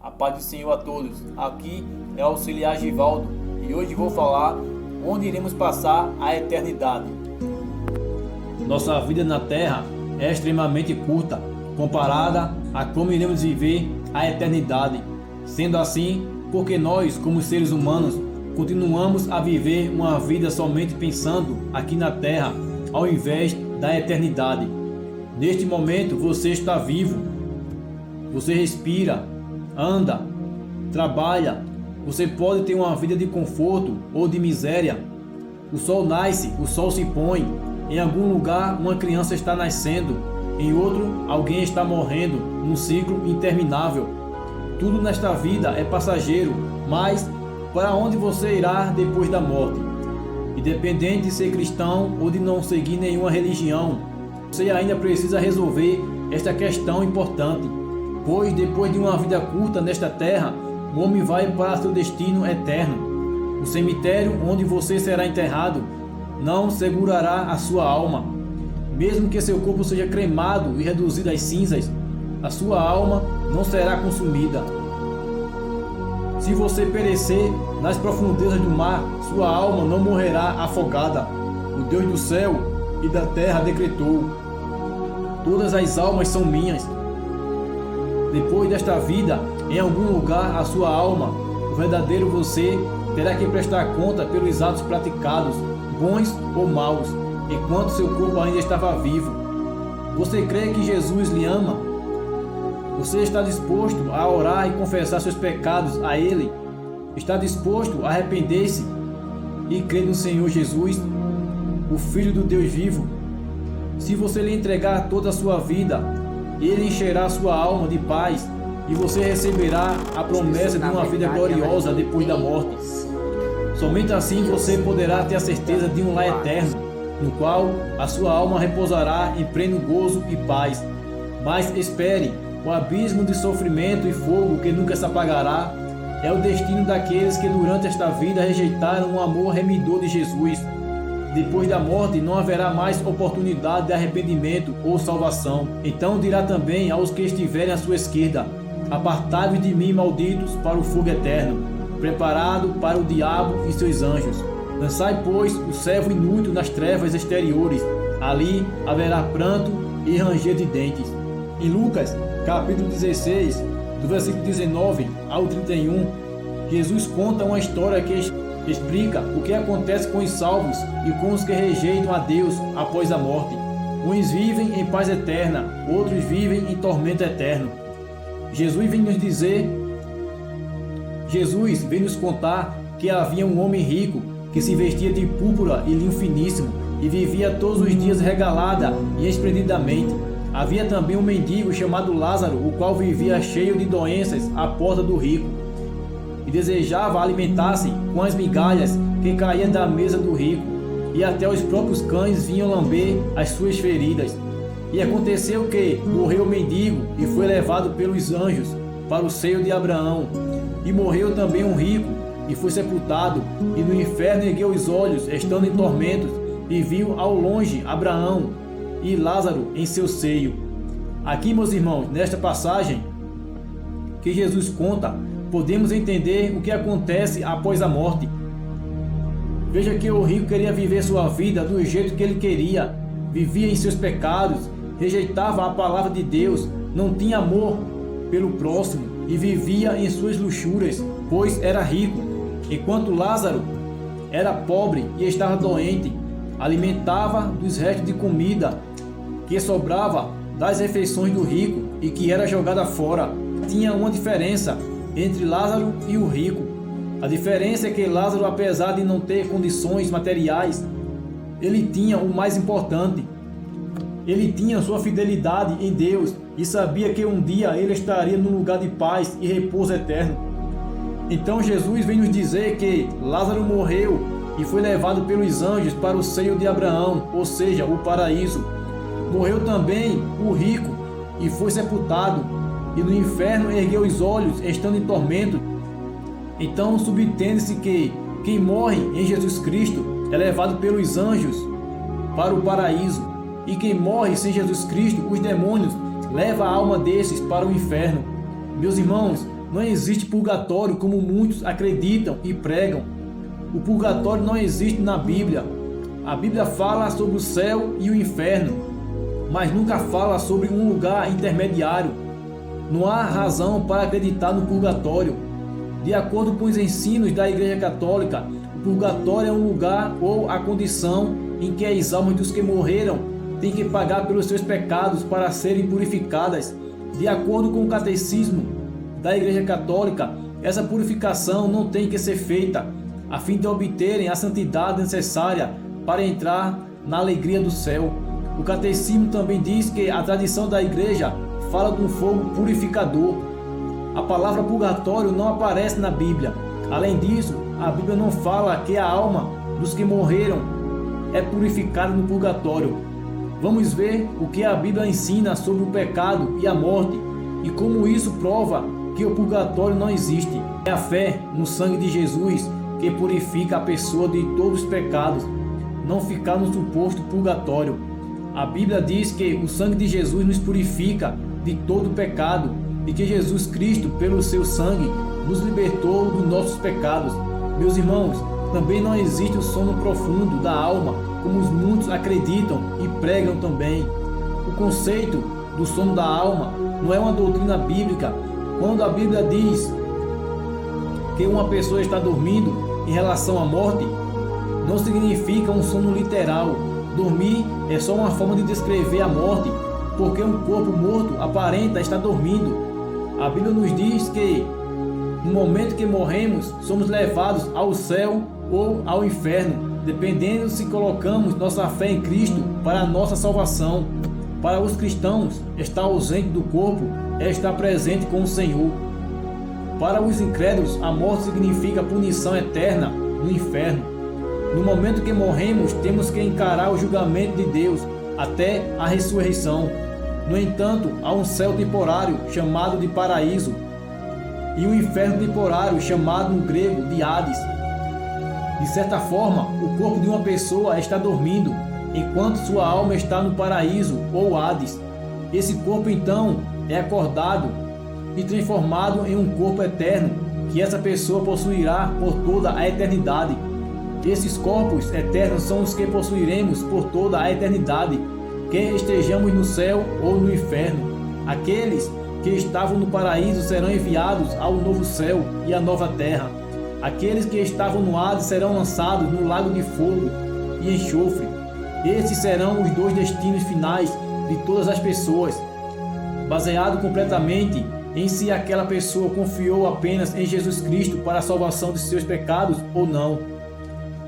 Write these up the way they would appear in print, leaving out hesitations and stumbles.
A paz do Senhor a todos. Aqui é o auxiliar Givaldo e hoje vou falar onde iremos passar a eternidade. Nossa vida na Terra é extremamente curta comparada a como iremos viver a eternidade. Sendo assim, porque nós, como seres humanos, continuamos a viver uma vida somente pensando aqui na Terra, ao invés da eternidade. Neste momento você está vivo, você respira, anda, trabalha, você pode ter uma vida de conforto ou de miséria. O sol nasce, o sol se põe, em algum lugar uma criança está nascendo, em outro alguém está morrendo, num ciclo interminável. Tudo nesta vida é passageiro, mas para onde você irá depois da morte? Independente de ser cristão ou de não seguir nenhuma religião, você ainda precisa resolver esta questão importante, pois depois de uma vida curta nesta terra, o homem vai para seu destino eterno. O cemitério onde você será enterrado não segurará a sua alma. Mesmo que seu corpo seja cremado e reduzido às cinzas, a sua alma não será consumida. Se você perecer nas profundezas do mar, sua alma não morrerá afogada. O Deus do céu e da terra decretou: todas as almas são minhas. Depois desta vida, em algum lugar, a sua alma, o verdadeiro você, terá que prestar conta pelos atos praticados, bons ou maus, enquanto seu corpo ainda estava vivo. Você crê que Jesus lhe ama? Você está disposto a orar e confessar seus pecados a Ele? Está disposto a arrepender-se e crer no Senhor Jesus, o Filho do Deus vivo? Se você lhe entregar toda a sua vida, Ele encherá sua alma de paz e você receberá a promessa de uma vida gloriosa depois da morte. Somente assim você poderá ter a certeza de um lar eterno, no qual a sua alma repousará em pleno gozo e paz. Mas espere, o abismo de sofrimento e fogo que nunca se apagará é o destino daqueles que durante esta vida rejeitaram o amor remidor de Jesus. Depois da morte não haverá mais oportunidade de arrependimento ou salvação. Então dirá também aos que estiverem à sua esquerda: apartai-vos de mim, malditos, para o fogo eterno, preparado para o diabo e seus anjos. Lançai, pois, o servo inútil nas trevas exteriores. Ali haverá pranto e ranger de dentes. Em Lucas, capítulo 16, do versículo 19 ao 31, Jesus conta uma história que explica o que acontece com os salvos e com os que rejeitam a Deus após a morte. Uns vivem em paz eterna, outros vivem em tormento eterno. Jesus vem nos contar que havia um homem rico que se vestia de púrpura e linho finíssimo e vivia todos os dias regalada e esplendidamente. Havia também um mendigo chamado Lázaro, o qual vivia cheio de doenças à porta do rico e desejava alimentar-se com as migalhas que caíam da mesa do rico, e até os próprios cães vinham lamber as suas feridas. E aconteceu que morreu o mendigo e foi levado pelos anjos para o seio de Abraão. E morreu também um rico e foi sepultado, e no inferno ergueu os olhos, estando em tormentos, e viu ao longe Abraão e Lázaro em seu seio. Aqui, meus irmãos, nesta passagem que Jesus conta, podemos entender o que acontece após a morte. Veja que o rico queria viver sua vida do jeito que ele queria, vivia em seus pecados, rejeitava a palavra de Deus, não tinha amor pelo próximo e vivia em suas luxúrias, pois era rico, enquanto Lázaro era pobre e estava doente, alimentava dos restos de comida que sobrava das refeições do rico e que era jogada fora. Tinha uma diferença entre Lázaro e o rico. A diferença é que Lázaro, apesar de não ter condições materiais, ele tinha o mais importante. Ele tinha sua fidelidade em Deus e sabia que um dia ele estaria num lugar de paz e repouso eterno. Então Jesus vem nos dizer que Lázaro morreu e foi levado pelos anjos para o seio de Abraão, ou seja, o paraíso. Morreu também o rico e foi sepultado, e no inferno ergueu os olhos, estando em tormento. Então subentende-se que quem morre em Jesus Cristo é levado pelos anjos para o paraíso, e quem morre sem Jesus Cristo, os demônios, leva a alma desses para o inferno. Meus irmãos, não existe purgatório como muitos acreditam e pregam. O purgatório não existe na Bíblia. A Bíblia fala sobre o céu e o inferno, mas nunca fala sobre um lugar intermediário. Não há razão para acreditar no purgatório. De acordo com os ensinos da Igreja Católica, o purgatório é um lugar ou a condição em que as almas dos que morreram têm que pagar pelos seus pecados para serem purificadas. De acordo com o catecismo da Igreja Católica, essa purificação não tem que ser feita a fim de obterem a santidade necessária para entrar na alegria do céu. O catecismo também diz que a tradição da Igreja fala de um fogo purificador. A palavra purgatório não aparece na Bíblia. Além disso, a Bíblia não fala que a alma dos que morreram é purificada no purgatório. Vamos ver o que a Bíblia ensina sobre o pecado e a morte e como isso prova que o purgatório não existe. É a fé no sangue de Jesus que purifica a pessoa de todos os pecados, não ficar no suposto purgatório. A Bíblia diz que o sangue de Jesus nos purifica de todo pecado e que Jesus Cristo, pelo seu sangue, nos libertou dos nossos pecados. Meus irmãos, também não existe o sono profundo da alma, como os muitos acreditam e pregam também. O conceito do sono da alma não é uma doutrina bíblica. Quando a Bíblia diz que uma pessoa está dormindo em relação à morte, não significa um sono literal. Dormir é só uma forma de descrever a morte, porque um corpo morto aparenta estar dormindo. A Bíblia nos diz que no momento que morremos, somos levados ao céu ou ao inferno, dependendo se colocamos nossa fé em Cristo para a nossa salvação. Para os cristãos, estar ausente do corpo é estar presente com o Senhor. Para os incrédulos, a morte significa punição eterna no inferno. No momento que morremos, temos que encarar o julgamento de Deus até a ressurreição. No entanto, há um céu temporário chamado de paraíso e um inferno temporário chamado no grego de Hades. De certa forma, o corpo de uma pessoa está dormindo, enquanto sua alma está no paraíso ou Hades. Esse corpo então é acordado e transformado em um corpo eterno, que essa pessoa possuirá por toda a eternidade. Esses corpos eternos são os que possuiremos por toda a eternidade, quer estejamos no céu ou no inferno. Aqueles que estavam no paraíso serão enviados ao novo céu e à nova terra. Aqueles que estavam no Hades serão lançados no lago de fogo e enxofre. Esses serão os dois destinos finais de todas as pessoas, baseado completamente em se aquela pessoa confiou apenas em Jesus Cristo para a salvação de seus pecados ou não.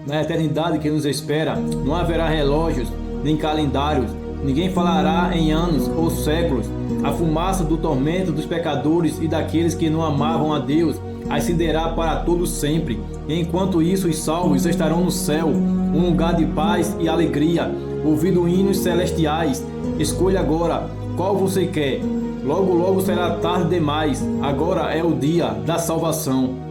Na eternidade que nos espera, não haverá relógios nem calendários, ninguém falará em anos ou séculos. A fumaça do tormento dos pecadores e daqueles que não amavam a Deus ascenderá para todos sempre. Enquanto isso, os salvos estarão no céu, um lugar de paz e alegria, ouvindo hinos celestiais. Escolha agora qual você quer. Logo, logo será tarde demais. Agora é o dia da salvação.